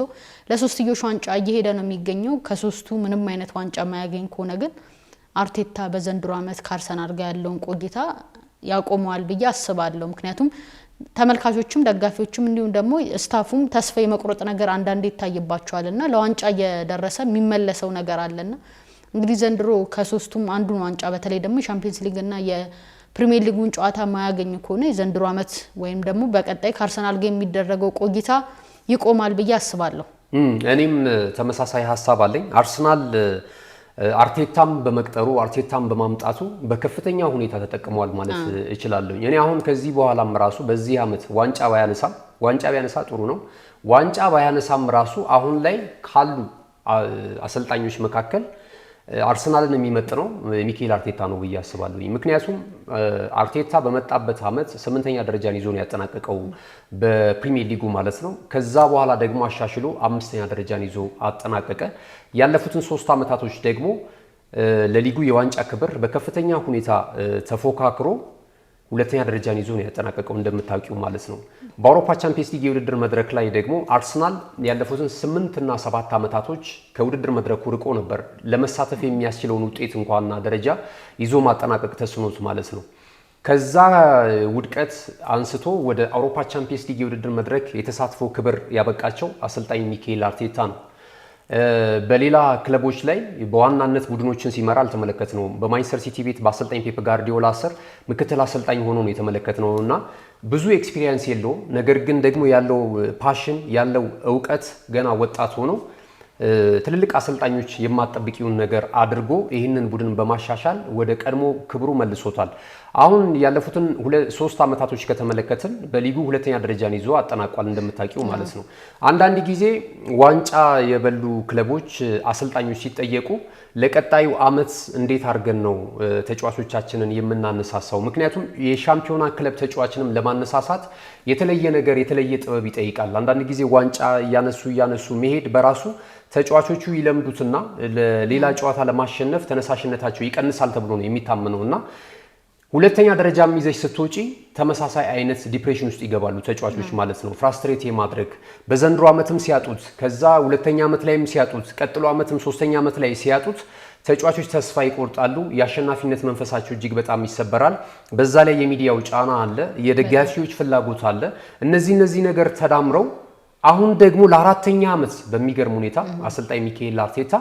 ለሶስትዮሽ ዋንጫ እየሄደ ነው የሚገኘው። ከሶስቱ ምንም አይነት ዋንጫ ማያገኝ ከሆነ ግን አርቴታ በዘንድሮ ዓመት ከአርሰናል ጋር ያለውን ቆይታ ያቆመዋል ብዬ አስባለሁ። ምክንያቱም ተመልካቾችም ደጋፊዎችም እንዲሁም ደግሞ ስታፉም ተስፋ የመቁረጥ ነገር አንዳንዴ ይታይባቸዋልና ለዋንጫ እየደረሰ የሚመለሰው ነገር አለና እንግዲህ ዘንድሮ ከሶስቱም አንዱን ዋንጫ በተለይ ደግሞ የቻምፒየንስ ሊግ እና የፕሪሚየር ሊጉን ጨዋታ ማያገኝ ከሆነ የዘንድሮ ዓመት ወይም ደግሞ በቀጣይ ከአርሰናል ጋር የሚደረገው ቆይታ ይቆማል ብዬ አስባለሁ። እኔም ተመሳሳይ ሀሳብ አለኝ። አርሰናል አርቴታም በመቅጠሩ አርቴታም በማምጣቱ በከፍተኛ ሁኔታ ተጠቅመዋል ማለት እችላለሁ። እኔ አሁን ከዚህ በኋላም ራሱ በዚህ ዓመት ዋንጫ ቢያነሳ ጥሩ ነው። ዋንጫ ባያነሳም ራሱ አሁን ላይ ካሉ አሰልጣኞች መካከል አርሰናልን የሚመጥነው ሚካኤል አርቴታ ነው ብዬ አስባለሁ። ምክንያቱም አርቴታ በመጣበት ዓመት 8ኛ ደረጃን ይዞ ነው ያጠናቀቀው በፕሪሚየር ሊጉ ማለት ነው። ከዛ በኋላ ደግሞ አሻሽሎ 5ኛ ደረጃን ይዞ አጠናቀቀ። ያለፉትን 3 ዓመታቶች ደግሞ ለሊጉ የዋንጫ ክብር በከፍተኛ ሁኔታ ተፎካክሮ 2ኛ ደረጃን ይዞ ነው ያጠናቀቀው እንደምታውቂው ማለት ነው። በአውሮፓ ቻምፒየንስ ሊግ የውድድር መድረክ ላይ ደግሞ አርሰናል ያለፉትን 8 እና 7 ዓመታቶች ከውድድር መድረኩ ርቆ ነበር ለመሳተፍ የሚያስችለውን ውጤት እንኳንና ደረጃ ይዞ ማጠናቀቅ ተስኖት ማለት ነው። ከዛ ውድቀት አንስቶ ወደ አውሮፓ ቻምፒየንስ ሊግ የውድድር መድረክ የተሳትፎ ክብር ያበቃቸው አሰልጣኝ ሚካኤል አርቴታ ነው። በሌላ ክለቦች ላይ በዋናነት ቡድኖችን ሲመራ አልተመለከትነውም። በማንቸስተር ሲቲ ቤት በአሰልጣኝ ፔፕ ጋርዲዮላ ስር ምክትል አሰልጣኝ ሆኖ ነው የተመለከትነው እና ብዙ ኤክስፒሪየንስ የለውም። ነገር ግን ደግሞ ያለው ፓሽን ያለው እውቀት ገና ወጣት ሆኖ ትልልቅ አሰልጣኞች የማጠብቂውን ነገር አድርጎ ይህንን ቡድን በማሻሻል ወደ ቀድሞ ክብሩ መልሶታል። አሁን ያለፉትን 3 ዓመታቶች ከተመለከትን በሊጉ 2ኛ ደረጃን ይዞ አጠናቋል እንደምታውቂው ማለት ነው። አንዳንድ ጊዜ ዋንጫ የበሉ ክለቦች አሰልጣኞች ሲጠየቁ ለቀጣዩ ዓመት እንዴት አድርገን ነው ተጫዋቾቻችንን የምናነሳሳው? ምክንያቱም የሻምፒዮና ክለብ ተጫዋችንም ለማነሳሳት የተለየ ነገር የተለየ ጥበብ ይጠይቃል። አንዳንድ ጊዜ ዋንጫ እያነሱ መሄድ በራሱ ተጫዋቾቹ ይለምዱትና ለሌላ ጨዋታ ለማሸነፍ ተነሳሽነታቸው ይቀንሳል ተብሎ ነው የሚታመነው እና 2ኛ ደረጃም ይዘሽ ስትወጪ ተመሳሳይ አይነት ዲፕሬሽን ውስጥ ይገባሉ ተጫዋቾች ማለት ነው። ፍራስትሬት የማድረግ በዘንድሮ ዓመትም ሲያጡት ከዛ 2ኛ ዓመት ላይም ሲያጡት ቀጥሎ ዓመትም 3ኛ ዓመት ላይ ሲያጡት ተጫዋቾች ተስፋ ይቆርጣሉ። የአሸናፊነት መንፈሳቸው እጅግ በጣም ይሰበራል። በዛ ላይ የሚዲያው ጫና አለ፣ የደጋፊዎች ፍላጎት አለ። እነዚህ ነገር ተዳምረው አሁን ደግሞ ለ4ኛ ዓመት በሚገርም ሁኔታ አሰልጣኝ ሚካኤል አርቴታ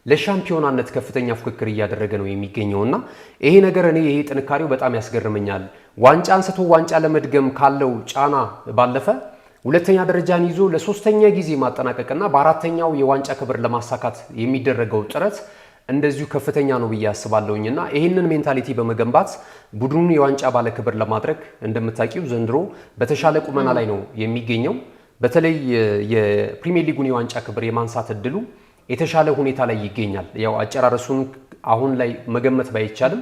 ለሻምፒዮናነት ከፍተኛ ፉክክር እያደረገ ነው የሚገኘውና ይሄ ነገር ይሄ ጥንካሬው በጣም ያስገርመኛል። ዋንጫ አንስቶ ዋንጫ ለመድገም ካለው ጫና ባለፈ 2ኛ ደረጃን ይዞ ለ3ኛ ጊዜ ማጠናቀቅና በ4ኛው የዋንጫ ክብር ለማሳካት የሚደረገው ጥረት እንደዚሁ ከፍተኛ ነው ብዬ አስባለሁኝና ይህንን ሜንታሊቲ በመገንባት ቡድኑን የዋንጫ ባለ ክብር ለማድረግ እንደምታውቂው ዘንድሮ በተሻለ ቁመና ላይ ነው የሚገኘው። በተለይ የፕሪሚየር ሊጉን የዋንጫ ክብር የማንሳት እድሉ የተሻለ ሁኔታ ላይ ይገኛል። ያው አጨራረሱን አሁን ላይ መገመት ባይቻልም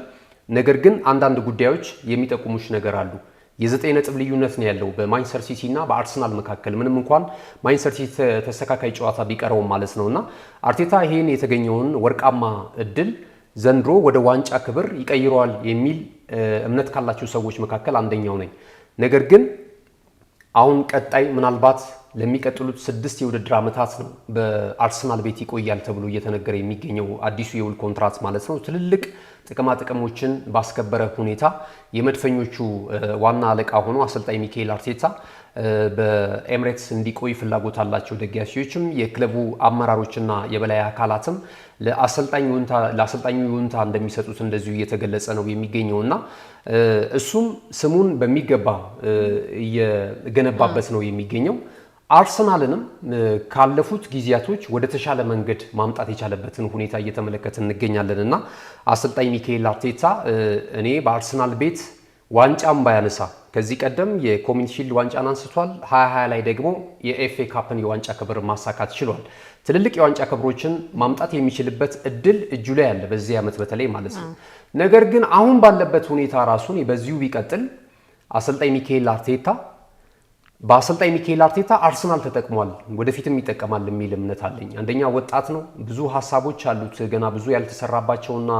ነገር ግን አንዳንድ ጉዳዮች የሚጠቁሙሽ ነገር አሉ። የ9 ነጥብ ልዩነት ነው ያለው በማንቸስተር ሲቲ እና በአርሰናል መካከል ምንም እንኳን ማንቸስተር ሲቲ ተስተካካይ ጨዋታ ቢቀረውም ማለት ነውና አርቴታ ይሄን የተገኘውን ወርቃማ እድል ዘንድሮ ወደ ዋንጫ ክብር ይቀይረዋል የሚል እምነት ካላቸው ሰዎች መካከል አንደኛው ነኝ። ነገር ግን አሁን ቀጣይ ምናልባት ለሚቀጥሉት 6 የውድድር ዓመታት ነው በአርሰናል ቤት ይቆያል ተብሎ እየተነገረ የሚገኘው አዲሱ የውል ኮንትራት ማለት ነው። ትልልቅ ጥቅማ ጥቅሞችን ባስከበረ ሁኔታ የመድፈኞቹ ዋና አለቃ ሆኖ አሰልጣኝ ሚካኤል አርቴታ በኤምሬትስ እንዲቆይ ፍላጎት አላቸው። ደጋፊዎችም የክለቡ አመራሮችና የበላይ አካላትም ለአሰልጣኙ ይሁንታ እንደሚሰጡት እንደዚሁ እየተገለጸ ነው የሚገኘውና እሱም ስሙን በሚገባ እየገነባበት ነው የሚገኘው። አርሰናልንም ካለፉት ጊዜያቶች ወደ ተሻለ መንገድ ማምጣት የቻለበትን ሁኔታ እየተመለከትን እንገኛለንና አሰልጣኝ ሚካኤል አርቴታ እኔ በአርሰናል ቤት ዋንጫም ባያነሳ ከዚህ ቀደም የኮሚኒቲ ሺልድ ዋንጫን አንስቷል። 2020 ላይ ደግሞ የኤፍኤ ካፕን የዋንጫ ክብር ማሳካት ችሏል። ትልልቅ የዋንጫ ክብሮችን ማምጣት የሚችልበት እድል እጁ ላይ ያለ በዚህ ዓመት በተለይ ማለት ነው። ነገር ግን አሁን ባለበት ሁኔታ ራሱን በዚሁ ቢቀጥል አሰልጣኝ ሚካኤል አርቴታ በአሰልጣኝ ሚካኤል አርቴታ አርሰናል ተጠቅሟል፣ ወደፊትም ይጠቀማል የሚል እምነት አለኝ። አንደኛ ወጣት ነው፣ ብዙ ሀሳቦች አሉት፣ ገና ብዙ ያልተሰራባቸውና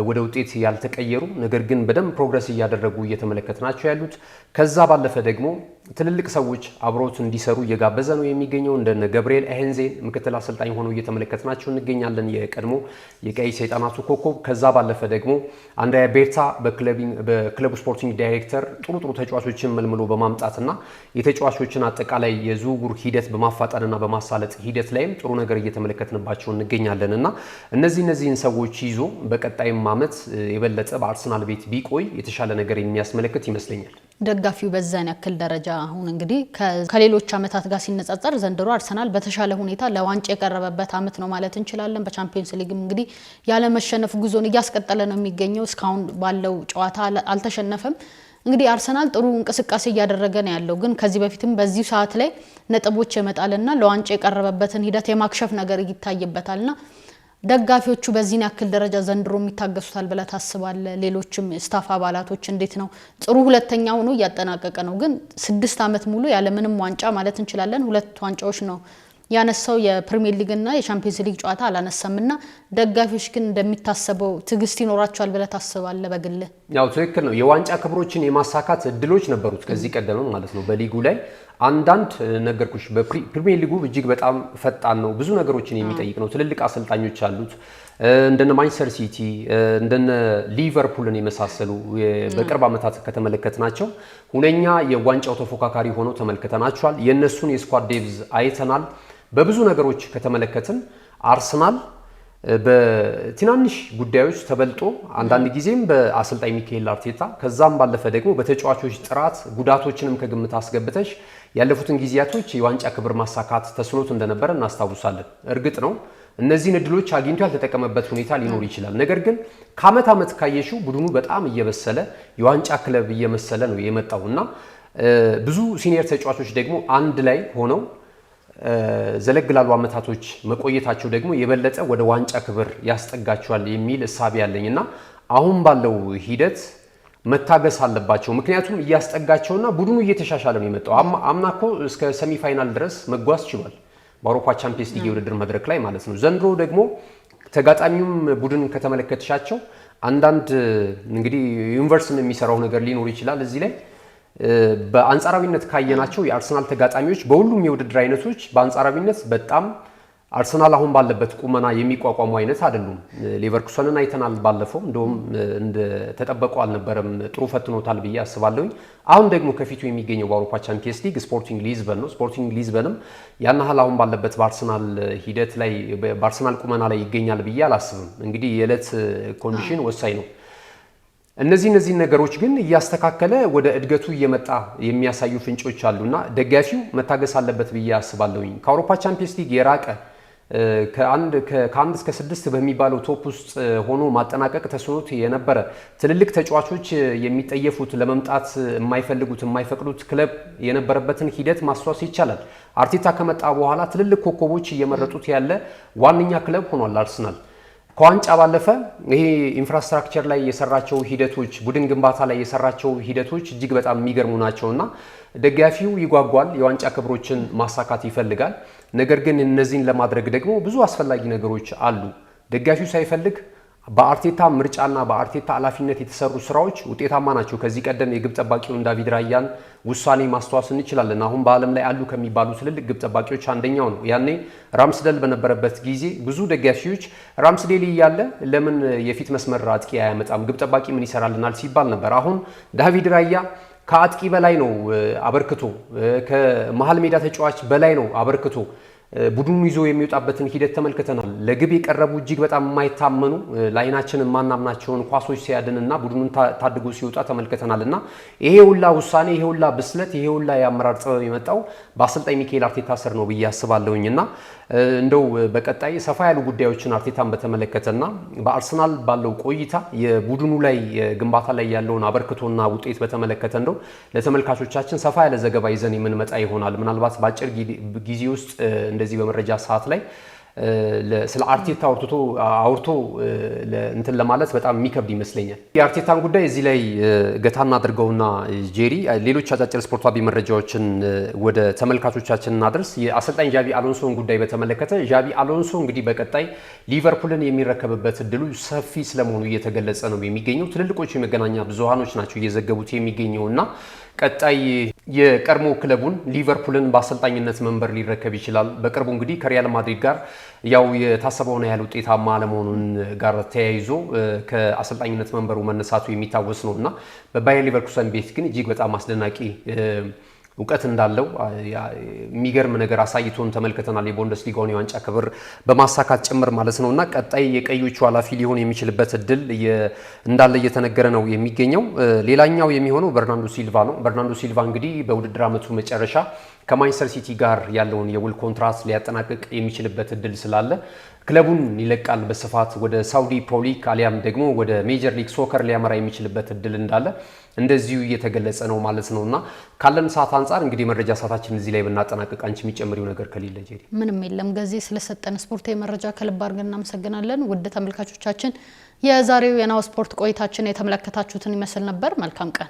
ወደ ውጤት ያልተቀየሩ ነገር ግን በደንብ ፕሮግረስ እያደረጉ እየተመለከትናቸው ያሉት። ከዛ ባለፈ ደግሞ ትልልቅ ሰዎች አብሮት እንዲሰሩ እየጋበዘ ነው የሚገኘው። እንደነ ገብርኤል ኤሄንዜን ምክትል አሰልጣኝ ሆነው እየተመለከትናቸው እንገኛለን፣ የቀድሞ የቀይ ሰይጣናቱ ኮከብ። ከዛ ባለፈ ደግሞ አንድሪያ ቤርታ በክለቡ ስፖርቲንግ ዳይሬክተር ጥሩ ተጫዋቾችን መልምሎ በማምጣትና የተጫዋቾችን አጠቃላይ የዝውውር ሂደት በማፋጠንና በማሳለጥ ሂደት ላይም ጥሩ ነገር እየተመለከትንባቸው እንገኛለን እና እነዚህን ሰዎች ይዞ በቀጣይ ዓመት የበለጠ በአርሰናል ቤት ቢቆይ የተሻለ ነገር የሚያስመለክት ይመስለኛል። ደጋፊው በዛን ያክል ደረጃ አሁን እንግዲህ ከሌሎች ዓመታት ጋር ሲነጻጸር ዘንድሮ አርሰናል በተሻለ ሁኔታ ለዋንጫ የቀረበበት ዓመት ነው ማለት እንችላለን። በቻምፒየንስ ሊግም እንግዲህ ያለመሸነፍ ጉዞን እያስቀጠለ ነው የሚገኘው። እስካሁን ባለው ጨዋታ አልተሸነፈም። እንግዲህ አርሰናል ጥሩ እንቅስቃሴ እያደረገ ነው ያለው። ግን ከዚህ በፊትም በዚህ ሰዓት ላይ ነጥቦች የመጣልና ለዋንጫ የቀረበበትን ሂደት የማክሸፍ ነገር ይታይበታልና ደጋፊዎቹ በዚህን ያክል ደረጃ ዘንድሮ የሚታገሱታል ብለህ ታስባለህ? ሌሎችም ስታፍ አባላቶች እንዴት ነው? ጥሩ ሁለተኛ ሆኖ እያጠናቀቀ ነው፣ ግን 6 ዓመት ሙሉ ያለ ምንም ዋንጫ ማለት እንችላለን 2 ዋንጫዎች ነው ያነሳው። የፕሪሚየር ሊግ እና የቻምፒየንስ ሊግ ጨዋታ አላነሳምና ደጋፊዎች ግን እንደሚታሰበው ትግስት ይኖራቸዋል ብለህ ታስባለህ? በግል ያው ትክክል ነው። የዋንጫ ክብሮችን የማሳካት እድሎች ነበሩት ከዚህ ቀደም ማለት ነው በሊጉ ላይ አንዳንድ ነገርኩሽ። በፕሪሚየር ሊጉ እጅግ በጣም ፈጣን ነው፣ ብዙ ነገሮችን የሚጠይቅ ነው። ትልልቅ አሰልጣኞች አሉት እንደነ ማንቸስተር ሲቲ እንደነ ሊቨርፑልን የመሳሰሉ በቅርብ ዓመታት ከተመለከትናቸው ሁነኛ የዋንጫው ተፎካካሪ ሆነው ተመልክተናቸዋል። የእነሱን የስኳድ ዴቭዝ አይተናል። በብዙ ነገሮች ከተመለከትን አርሰናል በትናንሽ ጉዳዮች ተበልጦ አንዳንድ ጊዜም በአሰልጣኝ ሚካኤል አርቴታ ከዛም ባለፈ ደግሞ በተጫዋቾች ጥራት ጉዳቶችንም ከግምት አስገብተሽ ያለፉትን ጊዜያቶች የዋንጫ ክብር ማሳካት ተስኖት እንደነበረ እናስታውሳለን። እርግጥ ነው እነዚህን እድሎች አግኝቶ ያልተጠቀመበት ሁኔታ ሊኖር ይችላል። ነገር ግን ከዓመት ዓመት ካየሽው ቡድኑ በጣም እየበሰለ የዋንጫ ክለብ እየመሰለ ነው የመጣው እና ብዙ ሲኒየር ተጫዋቾች ደግሞ አንድ ላይ ሆነው ዘለግ ላሉ ዓመታቶች መቆየታቸው ደግሞ የበለጠ ወደ ዋንጫ ክብር ያስጠጋቸዋል የሚል እሳቤ ያለኝና አሁን ባለው ሂደት መታገስ አለባቸው። ምክንያቱም እያስጠጋቸውና ቡድኑ እየተሻሻለ ነው የመጣው። አምና እኮ እስከ ሰሚ ፋይናል ድረስ መጓዝ ችሏል በአውሮፓ ቻምፒየንስ ሊግ የውድድር መድረክ ላይ ማለት ነው። ዘንድሮ ደግሞ ተጋጣሚውም ቡድን ከተመለከትሻቸው አንዳንድ እንግዲህ ዩኒቨርሲቲን የሚሰራው ነገር ሊኖር ይችላል እዚህ ላይ በአንጻራዊነት ካየናቸው የአርሰናል ተጋጣሚዎች በሁሉም የውድድር አይነቶች በአንጻራዊነት በጣም አርሰናል አሁን ባለበት ቁመና የሚቋቋሙ አይነት አይደሉም። ሌቨርኩሰንን አይተናል ባለፈው፣ እንደውም እንደተጠበቀው አልነበረም፣ ጥሩ ፈትኖታል ብዬ አስባለሁኝ። አሁን ደግሞ ከፊቱ የሚገኘው በአውሮፓ ቻምፒየንስ ሊግ ስፖርቲንግ ሊዝበን ነው። ስፖርቲንግ ሊዝበንም ያን ያህል አሁን ባለበት በአርሰናል ሂደት ላይ በአርሰናል ቁመና ላይ ይገኛል ብዬ አላስብም። እንግዲህ የዕለት ኮንዲሽን ወሳኝ ነው። እነዚህ ነገሮች ግን እያስተካከለ ወደ እድገቱ እየመጣ የሚያሳዩ ፍንጮች አሉና ደጋፊው መታገስ አለበት ብዬ አስባለሁኝ። ከአውሮፓ ቻምፒየንስ ሊግ የራቀ ከአንድ እስከ 6 በሚባለው ቶፕ ውስጥ ሆኖ ማጠናቀቅ ተስኖት የነበረ ትልልቅ ተጫዋቾች የሚጠየፉት ለመምጣት የማይፈልጉት የማይፈቅዱት ክለብ የነበረበትን ሂደት ማስታወስ ይቻላል። አርቴታ ከመጣ በኋላ ትልልቅ ኮከቦች እየመረጡት ያለ ዋነኛ ክለብ ሆኗል አርሰናል። ከዋንጫ ባለፈ ይሄ ኢንፍራስትራክቸር ላይ የሰራቸው ሂደቶች፣ ቡድን ግንባታ ላይ የሰራቸው ሂደቶች እጅግ በጣም የሚገርሙ ናቸውና ደጋፊው ይጓጓል፣ የዋንጫ ክብሮችን ማሳካት ይፈልጋል። ነገር ግን እነዚህን ለማድረግ ደግሞ ብዙ አስፈላጊ ነገሮች አሉ። ደጋፊው ሳይፈልግ በአርቴታ ምርጫና በአርቴታ ኃላፊነት የተሰሩ ስራዎች ውጤታማ ናቸው። ከዚህ ቀደም የግብ ጠባቂውን ዳቪድ ራያን ውሳኔ ማስተዋስ እንችላለን። አሁን በዓለም ላይ አሉ ከሚባሉ ትልልቅ ግብ ጠባቂዎች አንደኛው ነው። ያኔ ራምስደል በነበረበት ጊዜ ብዙ ደጋፊዎች ራምስዴል እያለ ለምን የፊት መስመር አጥቂ አያመጣም፣ ግብ ጠባቂ ምን ይሰራልናል ሲባል ነበር። አሁን ዳቪድ ራያ ከአጥቂ በላይ ነው አበርክቶ፣ ከመሃል ሜዳ ተጫዋች በላይ ነው አበርክቶ ቡድኑ ይዞ የሚወጣበትን ሂደት ተመልክተናል። ለግብ የቀረቡ እጅግ በጣም የማይታመኑ ላይናችን ማናምናቸውን ኳሶች ሲያድንና ቡድኑን ታድጎ ሲወጣ ተመልክተናልና ይሄ ሁላ ውሳኔ፣ ይሄ ሁላ ብስለት፣ ይሄ ሁላ የአመራር ጥበብ የመጣው በአሰልጣኝ ሚካኤል አርቴታ ስር ነው ብዬ አስባለሁኝና እንደው በቀጣይ ሰፋ ያሉ ጉዳዮችን አርቴታን በተመለከተና በአርሰናል ባለው ቆይታ የቡድኑ ላይ ግንባታ ላይ ያለውን አበርክቶና ውጤት በተመለከተ እንደው ለተመልካቾቻችን ሰፋ ያለ ዘገባ ይዘን የምንመጣ ይሆናል። ምናልባት በአጭር ጊዜ ውስጥ እንደዚህ በመረጃ ሰዓት ላይ ስለ አርቴታ አውርቶ እንትን ለማለት በጣም የሚከብድ ይመስለኛል። የአርቴታን ጉዳይ እዚህ ላይ ገታ እናድርገውና ጄሪ ሌሎች አጫጭር ስፖርታዊ መረጃዎችን ወደ ተመልካቾቻችን እናድርስ። የአሰልጣኝ ዣቢ አሎንሶን ጉዳይ በተመለከተ ዣቢ አሎንሶ እንግዲህ በቀጣይ ሊቨርፑልን የሚረከብበት እድሉ ሰፊ ስለመሆኑ እየተገለጸ ነው የሚገኘው። ትልልቆቹ የመገናኛ ብዙሃኖች ናቸው እየዘገቡት የሚገኘውና ቀጣይ የቀድሞ ክለቡን ሊቨርፑልን በአሰልጣኝነት መንበር ሊረከብ ይችላል። በቅርቡ እንግዲህ ከሪያል ማድሪድ ጋር ያው የታሰበውን ያህል ውጤታማ አለመሆኑን ጋር ተያይዞ ከአሰልጣኝነት መንበሩ መነሳቱ የሚታወስ ነው እና በባየር ሊቨርኩሰን ቤት ግን እጅግ በጣም አስደናቂ እውቀት እንዳለው የሚገርም ነገር አሳይቶን ተመልክተናል። የቡንደስሊጋውን የዋንጫ ክብር በማሳካት ጭምር ማለት ነውና ቀጣይ የቀዮቹ ኃላፊ ሊሆን የሚችልበት እድል እንዳለ እየተነገረ ነው የሚገኘው። ሌላኛው የሚሆነው በርናንዶ ሲልቫ ነው። በርናንዶ ሲልቫ እንግዲህ በውድድር ዓመቱ መጨረሻ ከማንቸስተር ሲቲ ጋር ያለውን የውል ኮንትራት ሊያጠናቅቅ የሚችልበት እድል ስላለ ክለቡን ይለቃል፣ በስፋት ወደ ሳውዲ ፕሮሊግ አሊያም ደግሞ ወደ ሜጀር ሊግ ሶከር ሊያመራ የሚችልበት እድል እንዳለ እንደዚሁ እየተገለጸ ነው ማለት ነውና ካለን ሰዓት አንጻር እንግዲህ መረጃ ሰዓታችን እዚህ ላይ ብናጠናቅቅ አንቺ የሚጨምሪው ነገር ከሌለ ጄሪ? ምንም የለም። ገዜ ስለሰጠን ስፖርታዊ መረጃ ከልብ አድርገን እናመሰግናለን። ውድ ተመልካቾቻችን የዛሬው የናሁ ስፖርት ቆይታችን የተመለከታችሁትን ይመስል ነበር። መልካም ቀን።